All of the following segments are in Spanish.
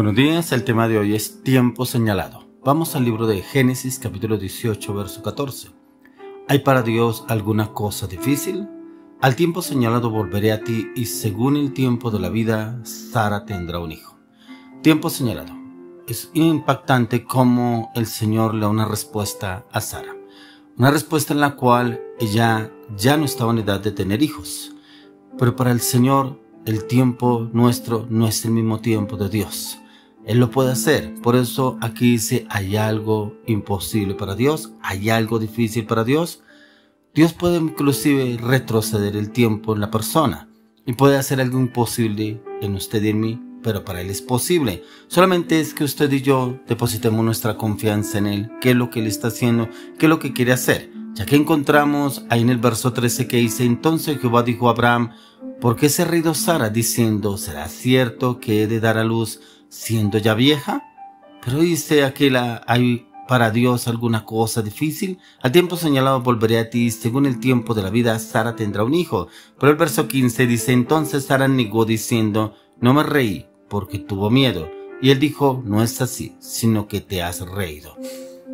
Buenos días, el tema de hoy es tiempo señalado. Vamos al libro de Génesis capítulo 18 verso 14. ¿Hay para Dios alguna cosa difícil? Al tiempo señalado volveré a ti y según el tiempo de la vida, Sara tendrá un hijo. Tiempo señalado. Es impactante cómo el Señor le da una respuesta a Sara. Una respuesta en la cual ella ya no estaba en edad de tener hijos. Pero para el Señor, el tiempo nuestro no es el mismo tiempo de Dios. Él lo puede hacer. Por eso aquí dice, ¿hay algo imposible para Dios? ¿Hay algo difícil para Dios? Dios puede inclusive retroceder el tiempo en la persona y puede hacer algo imposible en usted y en mí, pero para Él es posible. Solamente es que usted y yo depositemos nuestra confianza en Él, qué es lo que Él está haciendo, qué es lo que quiere hacer. Ya que encontramos ahí en el verso 13 que dice, entonces Jehová dijo a Abraham, ¿por qué se ha reído Sara diciendo, ¿será cierto que he de dar a luz siendo ya vieja? Pero dice aquí, ¿hay para Dios alguna cosa difícil? Al tiempo señalado volveré a ti, según el tiempo de la vida, Sara tendrá un hijo. Pero el verso 15 dice, entonces Sara negó diciendo, no me reí, porque tuvo miedo. Y él dijo, no es así, sino que te has reído.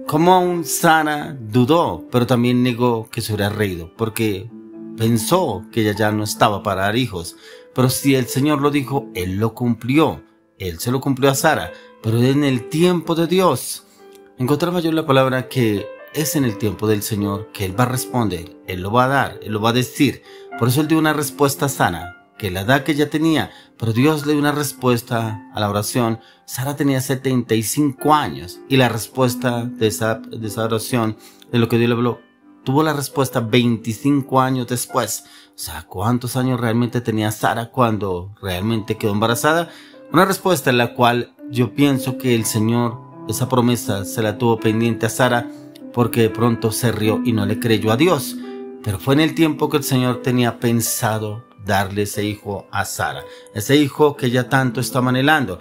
Como aún Sara dudó, pero también negó que se hubiera reído, porque pensó que ella ya no estaba para dar hijos. Pero si el Señor lo dijo, Él lo cumplió. Él se lo cumplió a Sara, pero en el tiempo de Dios. Encontraba yo la palabra que es en el tiempo del Señor que Él va a responder, Él lo va a dar, Él lo va a decir. Por eso Él dio una respuesta sana, que la edad que ella tenía, pero Dios le dio una respuesta a la oración. Sara tenía 75 años y la respuesta de esa oración, de lo que Dios le habló, tuvo la respuesta 25 años después. O sea, ¿cuántos años realmente tenía Sara cuando realmente quedó embarazada? Una respuesta en la cual yo pienso que el Señor, esa promesa se la tuvo pendiente a Sara porque de pronto se rió y no le creyó a Dios. Pero fue en el tiempo que el Señor tenía pensado darle ese hijo a Sara, ese hijo que ella tanto estaba anhelando.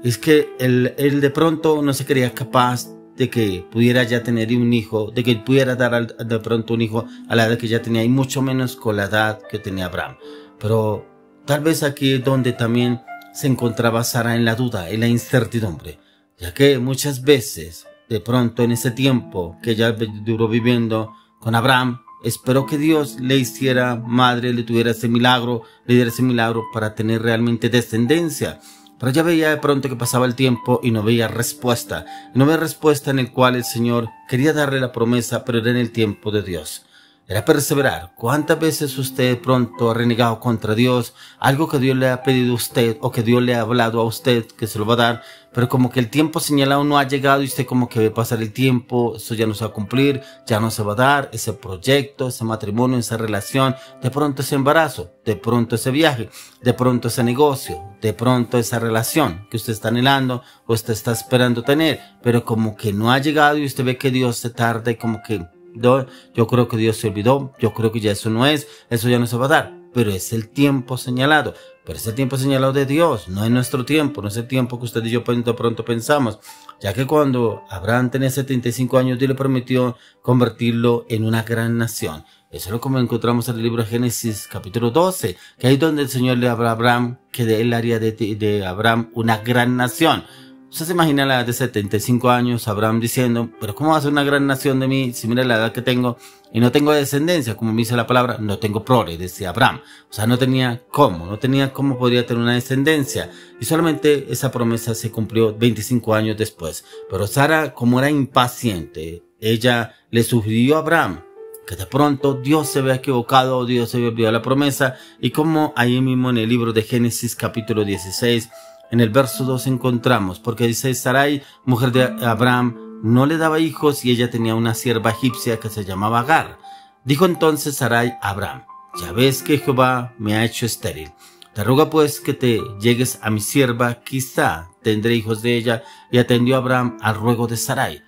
Es que él de pronto no se creía capaz de que pudiera ya tener un hijo, de que pudiera dar de pronto un hijo a la edad que ya tenía y mucho menos con la edad que tenía Abraham. Pero tal vez aquí es donde también se encontraba Sara en la duda, en la incertidumbre, ya que muchas veces de pronto en ese tiempo que ella duró viviendo con Abraham, esperó que Dios le hiciera madre, le tuviera ese milagro, le diera ese milagro para tener realmente descendencia. Pero ella veía de pronto que pasaba el tiempo y no veía respuesta. No veía respuesta en el cual el Señor quería darle la promesa, pero era en el tiempo de Dios. Era perseverar. ¿Cuántas veces usted de pronto ha renegado contra Dios? Algo que Dios le ha pedido a usted o que Dios le ha hablado a usted que se lo va a dar, pero como que el tiempo señalado no ha llegado y usted como que ve pasar el tiempo, eso ya no se va a cumplir, ya no se va a dar, ese proyecto, ese matrimonio, esa relación, de pronto ese embarazo, de pronto ese viaje, de pronto ese negocio, de pronto esa relación que usted está anhelando o usted está esperando tener, pero como que no ha llegado y usted ve que Dios se tarda y como que yo creo que Dios se olvidó, yo creo que ya eso no es, eso ya no se va a dar, pero es el tiempo señalado, pero es el tiempo señalado de Dios, no es nuestro tiempo, no es el tiempo que usted y yo de pronto pensamos, ya que cuando Abraham tenía 75 años, Dios le prometió convertirlo en una gran nación. Eso es lo que encontramos en el libro de Génesis capítulo 12, que ahí es donde el Señor le habla a Abraham, que de él haría de Abraham una gran nación. Usted se imagina la edad de 75 años, Abraham diciendo, pero ¿cómo va a ser una gran nación de mí si mira la edad que tengo y no tengo descendencia? Como me dice la palabra, no tengo prole, decía Abraham. O sea, no tenía cómo podría tener una descendencia. Y solamente esa promesa se cumplió 25 años después. Pero Sara, como era impaciente, ella le sugirió a Abraham que de pronto Dios se había equivocado, Dios se había olvidado la promesa. Y como ahí mismo en el libro de Génesis capítulo 16, en el verso 2 encontramos, porque dice, Sarai, mujer de Abraham, no le daba hijos y ella tenía una sierva egipcia que se llamaba Agar. Dijo entonces Sarai a Abraham, ya ves que Jehová me ha hecho estéril. Te ruego pues que te llegues a mi sierva, quizá tendré hijos de ella. Y atendió Abraham al ruego de Sarai.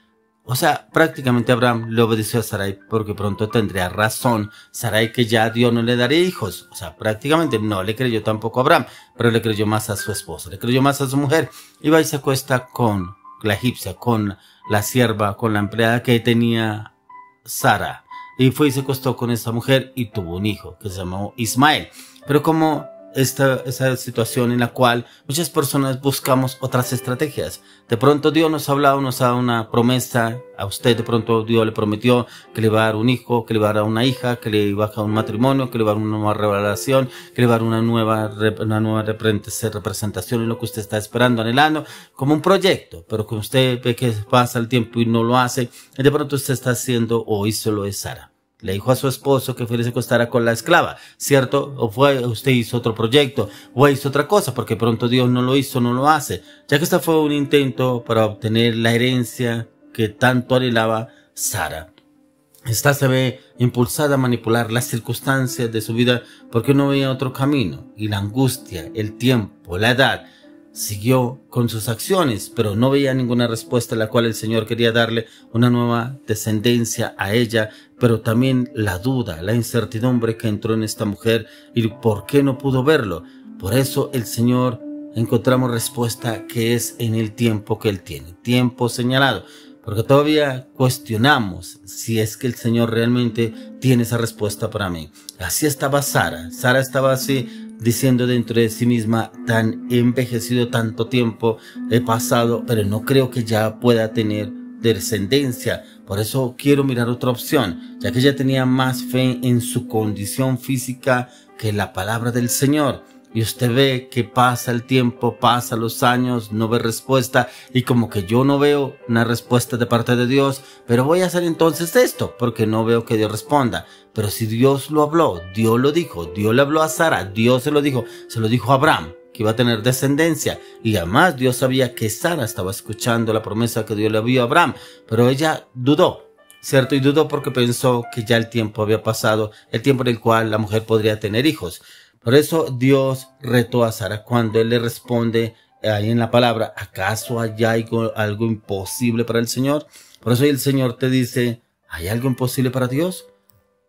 O sea, prácticamente Abraham le obedeció a Sarai porque pronto tendría razón Sarai que ya Dios no le daría hijos. O sea, prácticamente no le creyó tampoco a Abraham, pero le creyó más a su esposa, le creyó más a su mujer. Y va y se acuesta con la egipcia, con la sierva, con la empleada que tenía Sara. Y fue y se acostó con esa mujer y tuvo un hijo que se llamó Ismael. Pero como esa situación en la cual muchas personas buscamos otras estrategias. De pronto Dios nos ha hablado, nos ha dado una promesa a usted. De pronto Dios le prometió que le iba a dar un hijo, que le iba a dar una hija, que le iba a dar un matrimonio, que le iba a dar una nueva revelación, que le iba a dar una nueva representación en lo que usted está esperando, anhelando, como un proyecto. Pero que usted ve que pasa el tiempo y no lo hace, y de pronto usted está haciendo o hizo lo de Sara. Le dijo a su esposo que fuera y se acostara con la esclava, ¿cierto? O usted hizo otro proyecto, o hizo otra cosa, porque pronto Dios no lo hizo, no lo hace. Ya que este fue un intento para obtener la herencia que tanto anhelaba Sara. Esta se ve impulsada a manipular las circunstancias de su vida porque no veía otro camino. Y la angustia, el tiempo, la edad, siguió con sus acciones, pero no veía ninguna respuesta a la cual el Señor quería darle una nueva descendencia a ella, pero también la duda, la incertidumbre que entró en esta mujer y por qué no pudo verlo. Por eso el Señor encontramos respuesta que es en el tiempo que Él tiene, tiempo señalado, porque todavía cuestionamos si es que el Señor realmente tiene esa respuesta para mí. Así estaba Sara. Sara estaba así, diciendo dentro de sí misma, tan envejecido tanto tiempo he pasado, pero no creo que ya pueda tener descendencia. Por eso quiero mirar otra opción, ya que ella tenía más fe en su condición física que en la palabra del Señor. Y usted ve que pasa el tiempo, pasa los años, no ve respuesta, y como que yo no veo una respuesta de parte de Dios, pero voy a hacer entonces esto, porque no veo que Dios responda. Pero si Dios lo habló, Dios lo dijo, Dios le habló a Sara, Dios se lo dijo a Abraham, que iba a tener descendencia, y además Dios sabía que Sara estaba escuchando la promesa que Dios le había a Abraham, pero ella dudó, ¿cierto? Y dudó porque pensó que ya el tiempo había pasado, el tiempo en el cual la mujer podría tener hijos. Por eso Dios retó a Sara cuando Él le responde ahí en la palabra, ¿acaso hay algo imposible para el Señor? Por eso el Señor te dice, ¿hay algo imposible para Dios?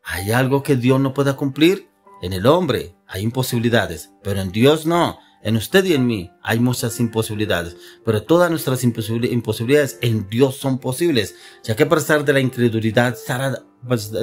¿Hay algo que Dios no pueda cumplir? En el hombre hay imposibilidades, pero en Dios no. En usted y en mí hay muchas imposibilidades, pero todas nuestras imposibilidades en Dios son posibles, ya que a pesar de la incredulidad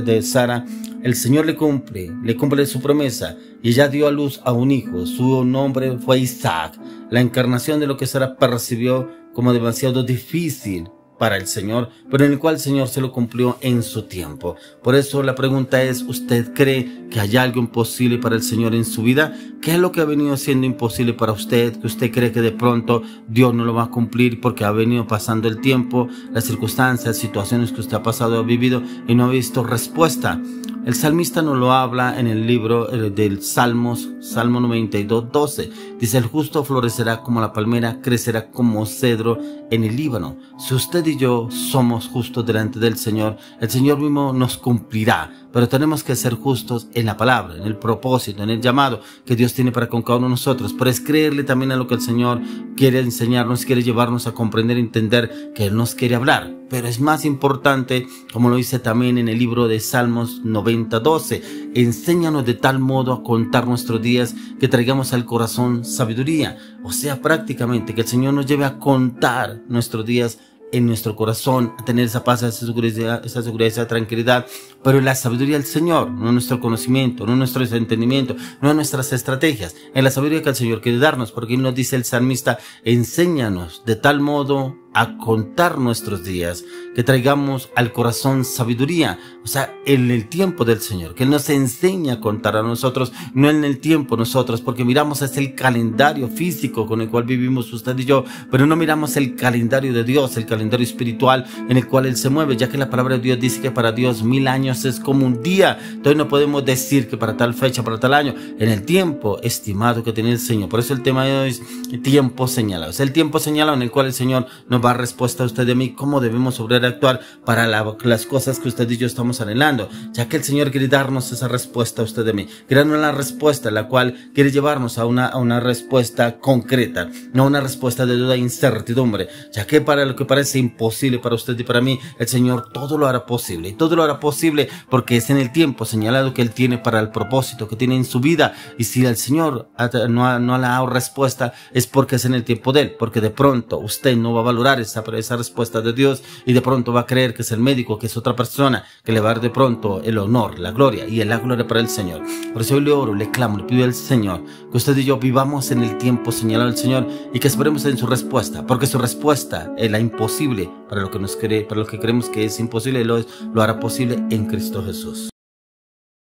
de Sara, el Señor le cumple su promesa, y ella dio a luz a un hijo. Su nombre fue Isaac, la encarnación de lo que Sara percibió como demasiado difícil para el Señor, pero en el cual el Señor se lo cumplió en su tiempo. Por eso la pregunta es, ¿usted cree que hay algo imposible para el Señor en su vida? ¿Qué es lo que ha venido siendo imposible para usted? Que usted cree que de pronto Dios no lo va a cumplir porque ha venido pasando el tiempo, las circunstancias, situaciones que usted ha pasado, ha vivido y no ha visto respuesta. El salmista nos lo habla en el libro del Salmos, Salmo 92, 12. Dice, el justo florecerá como la palmera, crecerá como cedro en el Líbano. Si usted y yo somos justos delante del Señor, el Señor mismo nos cumplirá. Pero tenemos que ser justos en la palabra, en el propósito, en el llamado que Dios tiene para con cada uno de nosotros. Pero es creerle también a lo que el Señor quiere enseñarnos, quiere llevarnos a comprender, entender que Él nos quiere hablar. Pero es más importante, como lo dice también en el libro de Salmos 90, 12, enséñanos de tal modo a contar nuestros días que traigamos al corazón sabiduría. O sea, prácticamente que el Señor nos lleve a contar nuestros días en nuestro corazón, a tener esa paz, esa seguridad, esa tranquilidad, pero en la sabiduría del Señor, no en nuestro conocimiento, no en nuestro entendimiento, no en nuestras estrategias, en la sabiduría que el Señor quiere darnos, porque Él nos dice el salmista, enséñanos de tal modo a contar nuestros días, que traigamos al corazón sabiduría, o sea, en el tiempo del Señor, que Él nos enseña a contar a nosotros, no en el tiempo nosotros, porque miramos es el calendario físico con el cual vivimos usted y yo, pero no miramos el calendario de Dios, el calendario espiritual en el cual Él se mueve, ya que la palabra de Dios dice que para Dios 1000 años es como un día. Entonces no podemos decir que para tal fecha, para tal año, en el tiempo estimado que tiene el Señor. Por eso el tema de hoy es tiempo señalado. Es el tiempo señalado en el cual el Señor nos va a dar respuesta a usted y a mí, cómo debemos obrar y actuar para las cosas que usted y yo estamos anhelando, ya que el Señor quiere darnos esa respuesta a usted y a mí. Quiere darnos la respuesta, la cual quiere llevarnos a una respuesta concreta, no una respuesta de duda e incertidumbre, ya que para lo que parece imposible para usted y para mí, el Señor todo lo hará posible, y todo lo hará posible porque es en el tiempo señalado que Él tiene para el propósito que tiene en su vida. Y si el Señor no le ha dado respuesta, es porque es en el tiempo de Él, porque de pronto usted no va a valorar dar esa respuesta de Dios y de pronto va a creer que es el médico, que es otra persona, que le va a dar de pronto el honor, la gloria y la gloria para el Señor. Por eso hoy le oro, le clamo, le pido al Señor que usted y yo vivamos en el tiempo señalado del Señor y que esperemos en su respuesta, porque su respuesta es la imposible para lo que creemos que es imposible, lo hará posible en Cristo Jesús.